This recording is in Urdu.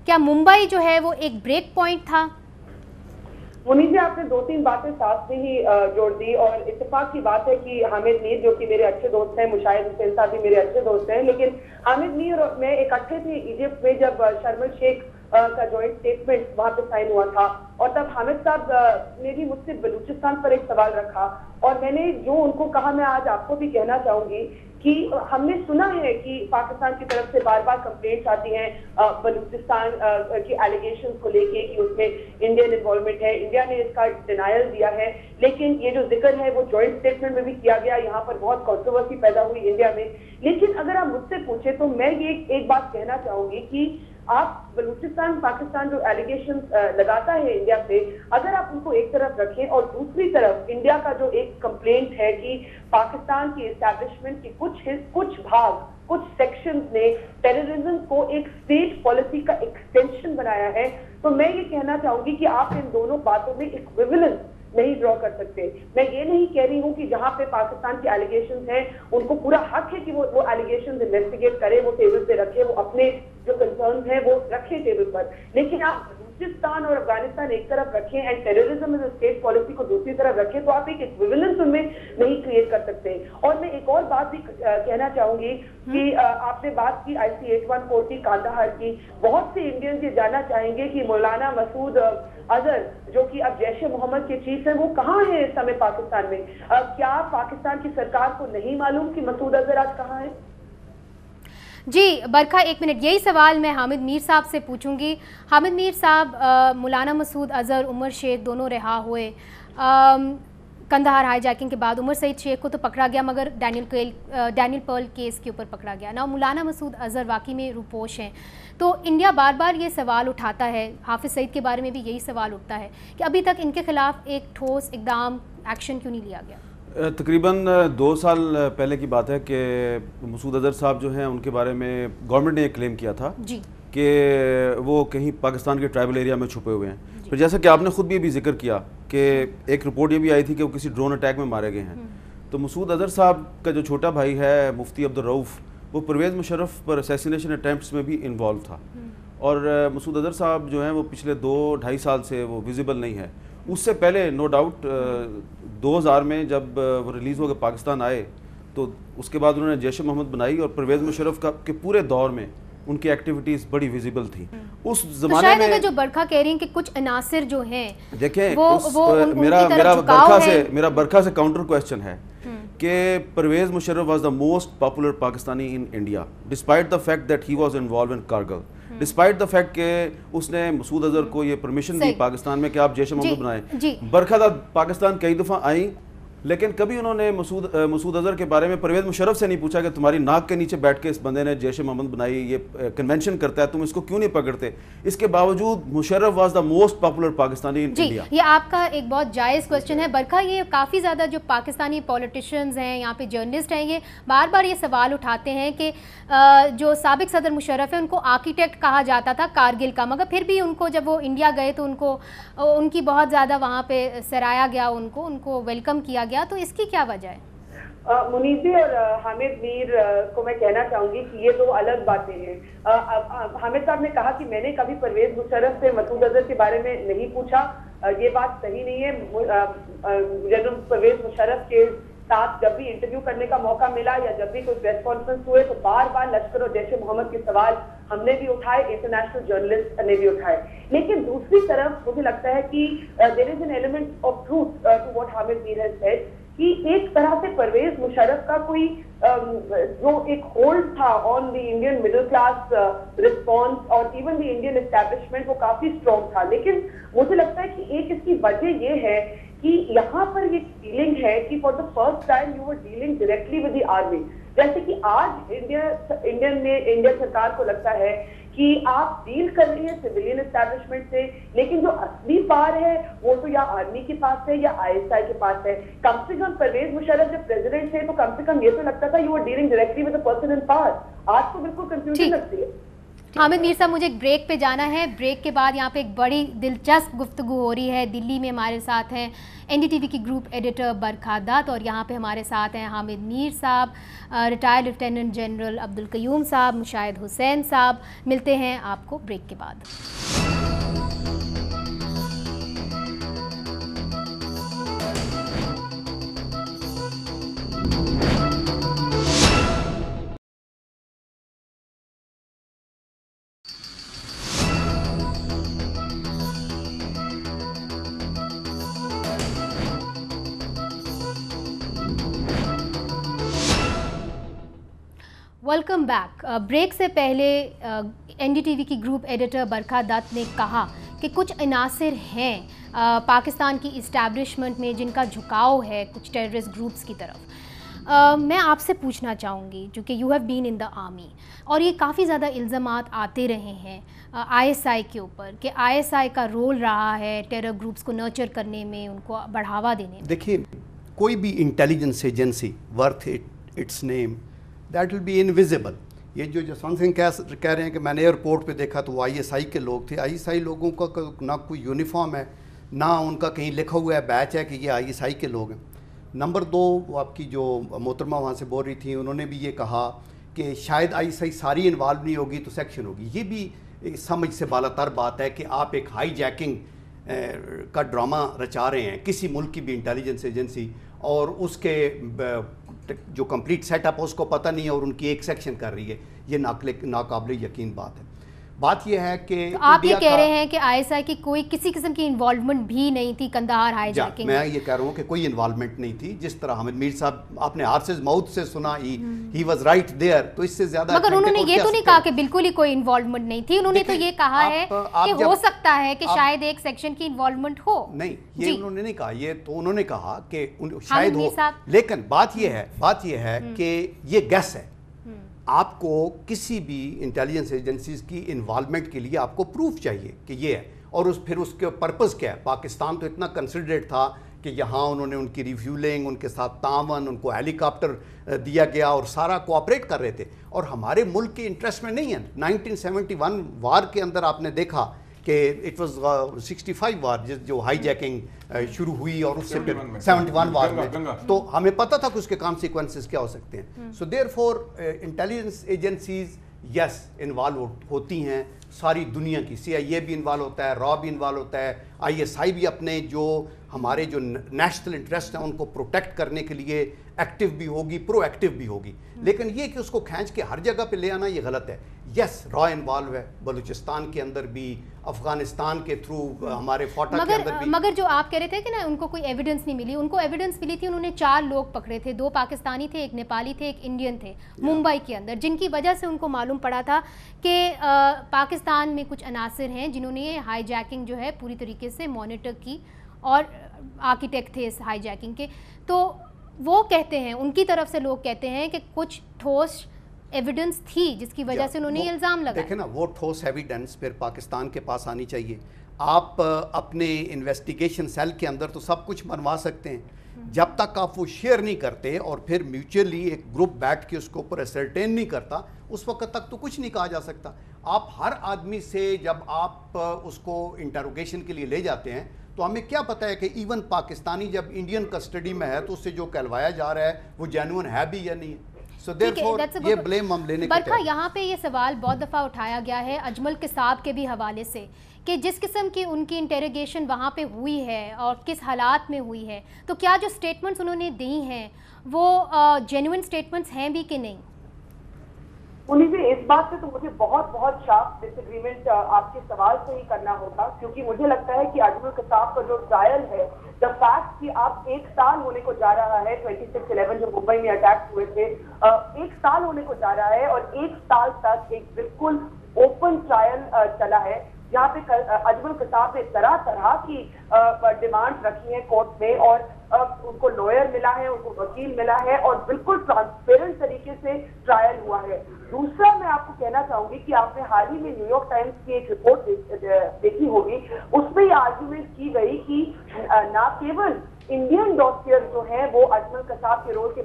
کیا ممبئی جو ہے وہ ایک بریک پوائنٹ تھا؟ منی جی، آپ نے 2-3 باتیں ساتھ میں ہی جوڑ دی، اور اتفاق کی بات ہے کہ حامد میر جو کہ میرے اچھے دوست ہیں، مشاہد حسین صاحب بھی میرے اچھے دوست ہیں، لیکن حامد میر اور میں اکٹھے تھے ایجپٹ میں جب شرم الشیخ کا جوائنٹ اسٹیٹمنٹ وہاں پہ سائن ہوا تھا، اور تب حامد صاحب نے بھی مجھ سے بلوچستان پر ایک سوال رکھا، اور میں نے جو ان کو کہا میں آج آپ کو بھی کہنا چاہوں گی کہ ہم نے سنا ہے کہ پاکستان کی طرف سے بار بار کمپلینٹس آتی ہیں بلوچستان کی ایلیگیشنز کو لے کے کہ اس میں انڈین انوالومنٹ ہے، انڈیا نے اس کا ڈینائل دیا ہے، لیکن یہ جو ذکر ہے وہ جوائنٹ اسٹیٹمنٹ میں بھی کیا گیا، یہاں پر بہت کنٹروورسی پیدا ہوئی انڈیا میں۔ لیکن اگر آپ مجھ سے پوچھیں تو میں یہ ایک بات کہنا چاہوں گی کہ آپ بلوچستان پاکستان جو ایلیگیشنز لگاتا ہے انڈیا پہ، اگر آپ ان کو ایک طرف رکھیں اور دوسری طرف انڈیا کا جو ایک کمپلینٹ ہے کہ پاکستان کی اسٹیبلشمنٹ کے کچھ بھاگ، کچھ سیکشنز نے ٹیررزم کو ایک اسٹیٹ پالیسی کا ایکسٹینشن بنایا ہے، تو میں یہ کہنا چاہوں گی کہ آپ ان دونوں باتوں میں ایکویولنس نہیں ڈرا کر سکتے۔ میں یہ نہیں کہہ رہی ہوں کہ جہاں پہ پاکستان کی ایلیگیشنز ہیں ان کو پورا حق ہے کہ وہ ایلیگیشنز انویسٹیگیٹ کرے، وہ ٹیبل پہ رکھے، وہ اپنے جو کنسرنز ہیں وہ رکھیں ٹیبل پر، لیکن آپ بلوچستان اور افغانستان ایک طرف رکھیں and terrorism is state policy کو دوسری طرف رکھیں، تو آپ ایک ایکویولنس ان میں نہیں کریٹ کر سکتے۔ اور میں ایک اور بات بھی کہنا چاہوں گی کہ آپ نے بات کی IC-814 کی، کاندہار کی، بہت سے انڈینز یہ جاننا چاہیں گے کہ مولانا مسعود اظہر جو کہ اب جیش محمد کے چیف ہیں وہ کہاں ہیں اس سمے پاکستان میں؟ کیا پاکستان کی سرکار کو نہیں معلوم کہ مسعود اظہر آج کہاں ہے؟ جی برکھا، ایک منٹ، یہی سوال میں حامد میر صاحب سے پوچھوں گی۔ حامد میر صاحب، مولانا مسعود اظہر، عمر شیخ دونوں رہا ہوئے، کندہار ہائی جیکنگ کے بعد عمر سعید شیخ کو تو پکڑا گیا مگر ڈینیل پرل کیس کے اوپر پکڑا گیا نا۔ مولانا مسعود اظہر واقعی میں روپوش ہیں، تو انڈیا بار بار یہ سوال اٹھاتا ہے، حافظ سعید کے بارے میں بھی یہی سوال اٹھتا ہے کہ ابھی تک ان کے خلاف ایک ٹھوس اقدام، ایکشن کیوں نہیں لیا گیا؟ تقریباً 2 سال پہلے کی بات ہے کہ مسعود اظہر صاحب جو ہیں ان کے بارے میں گورنمنٹ نے ایک کلیم کیا تھا کہ وہ کہیں پاکستان کے ٹرائبل ایریا میں چھپے ہوئے ہیں۔ پھر جیسا کہ آپ نے خود بھی ذکر کیا کہ ایک رپورٹ یہ بھی آئی تھی کہ وہ کسی ڈرون اٹیک میں مارے گئے ہیں۔ تو مسعود اظہر صاحب کا جو چھوٹا بھائی ہے مفتی عبدالرؤف، وہ پرویز مشرف پر اسیسینیشن اٹیمپٹس میں بھی انوالو تھا، اور مسعود اظہر صاحب جو ہیں وہ پچھلے 2-2.5 سال سے وہ ویزیبل نہیں ہے۔ اس سے پہلے نو ڈاؤٹ 2000 میں جب وہ ریلیز ہو کے پاکستان آئے تو اس کے بعد انہوں نے جیش محمد بنائی، اور پرویز مشرف کا کے پورے دور میں ان کی ایکٹیویٹیز بڑی ویزیبل تھی اس زمانے میں۔ جو برکھا کہہ رہی ہیں کہ کچھ عناصر جو ہیں دیکھیں، میرا برکھا سے کاؤنٹر کویسچن ہے کہ Pervez Musharraf was the most popular Pakistani in India despite the fact that he was involved in Kargil, despite the fact کہ اس نے مسعود اظہر کو یہ پرمیشن دی پاکستان میں کہ آپ جیش محمد بنائیں۔ برکھا دا پاکستان کئی دفعہ آئیں، لیکن کبھی انہوں نے مسعود اظہر کے بارے میں پرویز مشرف سے نہیں پوچھا کہ تمہاری ناک کے نیچے بیٹھ کے اس بندے نے جیش محمد بنائی، یہ کنونشن کرتا ہے، تم اس کو کیوں نہیں پکڑتے؟ اس کے باوجود Musharraf was the most popular Pakistani in India. یہ آپ کا ایک بہت جائز کوسچن ہے برکھا۔ یہ کافی زیادہ جو پاکستانی پولیٹیشنز ہیں، یہاں پہ جرنلسٹ ہیں، یہ بار بار یہ سوال اٹھاتے ہیں کہ جو سابق صدر مشرف ہے ان کو آرکیٹیکٹ کہا جاتا تھا کارگل کا، مگر پھر بھی ان کو جب وہ انڈیا گئے تو ان کی بہت زیادہ وہاں پہ سرایا گیا، ان کو ویلکم کیا گیا، تو اس کی کیا وجہ ہے؟ منیزی اور حامد میر کو میں کہنا چاہوں گی کہ یہ 2 الگ باتیں ہیں۔ حامد صاحب نے کہا کہ میں نے کبھی پرویز مشرف سے مسعود اظہر کے بارے میں نہیں پوچھا، یہ بات صحیح نہیں ہے۔ جنرل پرویز مشرف کے ساتھ جب بھی انٹرویو کرنے کا موقع ملا یا جب بھی کوئی پریس کانفرنس ہوئے تو بار بار لشکر اور جیش محمد کے سوال ہم نے بھی اٹھائے، انٹرنیشنل جرنلسٹ نے بھی اٹھائے، لیکن دوسری طرف مجھے لگتا ہے کہ there is an element of truth to what Hamid Mir has said کہ ایک طرح سے پرویز مشرف کا کوئی جو ایک ہولڈ تھا on the Indian middle class response اور ایون دی انڈین اسٹیبلشمنٹ وہ کافی اسٹرانگ تھا، لیکن مجھے لگتا ہے کہ ایک اس کی وجہ یہ ہے کہ یہاں پر یہ فیلنگ ہے کہ for the first time you were dealing directly with the army, جیسے کہ آج انڈیا سرکار کو لگتا ہے کہ آپ ڈیل کر رہی ہیں سویلین اسٹیبلشمنٹ سے، لیکن جو اصلی پار ہے وہ تو یا آرمی کے پاس ہے یا ISI کے پاس ہے۔ کم سے کم پرویز مشرف جب پریزیڈنٹ تھے تو کم سے کم یہ تو لگتا تھا you are dealing directly with a person in power, آج تو بالکل کنفیوژن لگتی ہے۔ حامد میر صاحب مجھے ایک بریک پہ جانا ہے. بریک کے بعد یہاں پہ ایک بڑی دلچسپ گفتگو ہو رہی ہے. دلی میں ہمارے ساتھ ہیں NDTV کی گروپ ایڈیٹر برکھا دت, اور یہاں پہ ہمارے ساتھ ہیں حامد میر صاحب, ریٹائرڈ لیفٹیننٹ جنرل عبدالقیوم صاحب, مشاہد حسین صاحب. ملتے ہیں آپ کو بریک کے بعد. Welcome back. بریک سے پہلے NDTV کی گروپ ایڈیٹر برکھا دت نے کہا کہ کچھ عناصر ہیں پاکستان کی اسٹیبلشمنٹ میں جن کا جھکاؤ ہے کچھ ٹیررسٹ گروپس کی طرف. میں آپ سے پوچھنا چاہوں گی جو کہ you have been in the army, اور یہ کافی زیادہ الزامات آتے رہے ہیں ISI کے اوپر کہ ISI کا رول رہا ہے ٹیرر گروپس کو نرچر کرنے میں, ان کو بڑھاوا دینے میں. دیکھیے, کوئی بھی intelligence agency worth its name that will be invisible. یہ جو جسونت سنگھ کہہ رہے ہیں کہ میں نے ایئرپورٹ پہ دیکھا تو وہ ISI کے لوگ تھے. ISI لوگوں کا نہ کوئی یونیفارم ہے, نہ ان کا کہیں لکھا ہوا ہے بیچ ہے کہ یہ ISI کے لوگ ہیں. نمبر 2, وہ آپ کی جو محترمہ وہاں سے بول رہی تھیں, انہوں نے بھی یہ کہا کہ شاید ISI ساری انوالو نہیں ہوگی تو سیکشن ہوگی. یہ بھی سمجھ سے بالا تر بات ہے کہ آپ ایک ہائی جیکنگ کا ڈرامہ رچا رہے ہیں کسی ملک کی بھی انٹیلیجنس ایجنسی, اور اس کے جو کمپلیٹ سیٹ اپ اس کو پتہ نہیں ہے اور ان کی ایک سیکشن کر رہی ہے. یہ ناقابل یقین بات ہے. بات یہ ہے کہ آپ یہ کہہ رہے ہیں کہ ISI کی کوئی کسی قسم کی انوالومنٹ بھی نہیں تھی کندہار ہائی جیکنگ میں یہ کہہ رہا ہوں کہ کوئی انوالومنٹ نہیں تھی. جس طرح حامد میر صاحب آپ نے ہارسز ماؤتھ سے سنا ہی واز رائٹ دیئر, تو اس سے زیادہ مگر انہوں نے یہ تو نہیں کہا کہ بالکل ہی کوئی انوالومنٹ نہیں تھی. انہوں نے تو یہ کہا ہے کہ ہو سکتا ہے کہ شاید ایک سیکشن کی انوالومنٹ ہو. نہیں, یہ انہوں نے نہیں کہا, یہ تو انہوں نے کہا کہ شاید ہو, لیکن بات یہ ہے کہ یہ گیس ہے. آپ کو کسی بھی انٹیلیجنس ایجنسیز کی انوالومنٹ کے لیے آپ کو پروف چاہیے کہ یہ ہے, اور پھر اس کے پرپز کیا ہے. پاکستان تو اتنا کنسیڈریٹ تھا کہ یہاں انہوں نے ان کی ریفیولنگ, ان کے ساتھ تعاون, ان کو ہیلی کاپٹر دیا گیا اور سارا کوآپریٹ کر رہے تھے, اور ہمارے ملک کے انٹرسٹ میں نہیں ہے. 1971 وار کے اندر آپ نے دیکھا کہ اٹ واز 65 وار جو ہائی جیکنگ شروع ہوئی, اور اس سے پھر 71 وار میں تو ہمیں پتہ تھا کہ اس کے کانسیکوینسز کیا ہو سکتے ہیں. So therefore intelligence agencies is involve ہوتی ہیں ساری دنیا کی. CIA بھی انوالو ہوتا ہے, را بھی انوالو ہوتا ہے, ISI بھی اپنے جو ہمارے جو نیشنل انٹرسٹ ہیں ان کو پروٹیکٹ کرنے کے لیے ایکٹیو بھی ہوگی, پرو ایکٹیو بھی ہوگی. لیکن یہ کہ اس کو کھینچ کے ہر جگہ پہ لے آنا یہ غلط ہے. یس را انوالو ہے بلوچستان کے اندر بھی, افغانستان کے تھرو ہمارے فوٹا کے اندر بھی. مگر جو آپ کہہ رہے تھے کہ نا ان کو کوئی ایویڈنس نہیں ملی, ان کو ایویڈنس ملی تھی. انہوں نے 4 لوگ پکڑے تھے, 2 پاکستانی تھے, 1 نیپالی تھے, 1 انڈین تھے ممبئی کے اندر, جن کی وجہ سے ان کو معلوم پڑا تھا کہ پاکستان میں کچھ عناصر ہیں جنہوں نے یہ ہائی جیکنگ جو ہے پوری طریقے سے مانیٹر کی, اور آرکیٹیکٹ تھے اس ہائی جیکنگ کے. تو وہ کہتے ہیں, ان کی طرف سے لوگ کہتے ہیں کہ کچھ ٹھوس ایویڈنس تھی جس کی وجہ سے انہوں نے یہ الزام لگایا. دیکھیں نا, وہ ٹھوس ایویڈنس پھر پاکستان کے پاس آنی چاہیے. آپ اپنے انویسٹیگیشن سیل کے اندر تو سب کچھ بنوا سکتے ہیں, جب تک آپ وہ شیئر نہیں کرتے اور پھر میوچولی ایک گروپ بیٹھ کے اس کو اوپر اسرٹین نہیں کرتا, اس وقت تک تو کچھ نہیں کہا جا سکتا. آپ ہر آدمی سے جب آپ اس کو انٹروگیشن کے لیے لے جاتے ہیں تو ہمیں کیا پتہ ہے کہ ایون پاکستانی جب انڈین کسٹڈی میں ہے تو اس سے جو کہلوایا جا رہا ہے وہ جینوئن ہے بھی یا نہیں ہے. So therefore یہ بلیم ہم لینے کے برکھا, یہاں پہ یہ سوال بہت دفعہ اٹھایا گیا ہے اجمل قصاب کے بھی حوالے سے کہ جس قسم کی ان کی انٹیروگیشن وہاں پہ ہوئی ہے اور کس حالات میں ہوئی ہے, تو کیا جو سٹیٹمنٹس انہوں نے دی ہیں وہ جینوئن سٹیٹمنٹس ہیں بھی کہ نہیں؟ انہیں سے اس بات سے تو مجھے بہت شارپ ڈس ایگریمنٹ آپ کے سوال سے ہی کرنا ہوگا, کیونکہ مجھے لگتا ہے کہ اجمل قصاب کا جو ٹرائل ہے, دا فیکٹ کہ آپ 1 سال ہونے کو جا رہا ہے 26/11 جو ممبئی میں اٹیک ہوئے تھے, 1 سال ہونے کو جا رہا ہے, اور 1 سال تک ایک بالکل اوپن ٹرائل چلا ہے جہاں پہ اجمل قصاب نے طرح کی ڈیمانڈ رکھی ہیں کورٹ میں, اور ان کو لوئر ملا ہے, ان کو وکیل ملا ہے, اور بالکل ٹرانسپیرنٹ طریقے سے ٹرائل ہوا ہے. دوسرا میں آپ کو کہنا چاہوں گی کہ آپ نے حال ہی میں نیو یارک ٹائمز کی ایک رپورٹ دیکھی ہوگی, اس میں یہ آرگیومنٹ کی گئی کہ نہ کیول انڈین ڈاکٹر جو ہیں وہ اجمل قصاب کے رول کے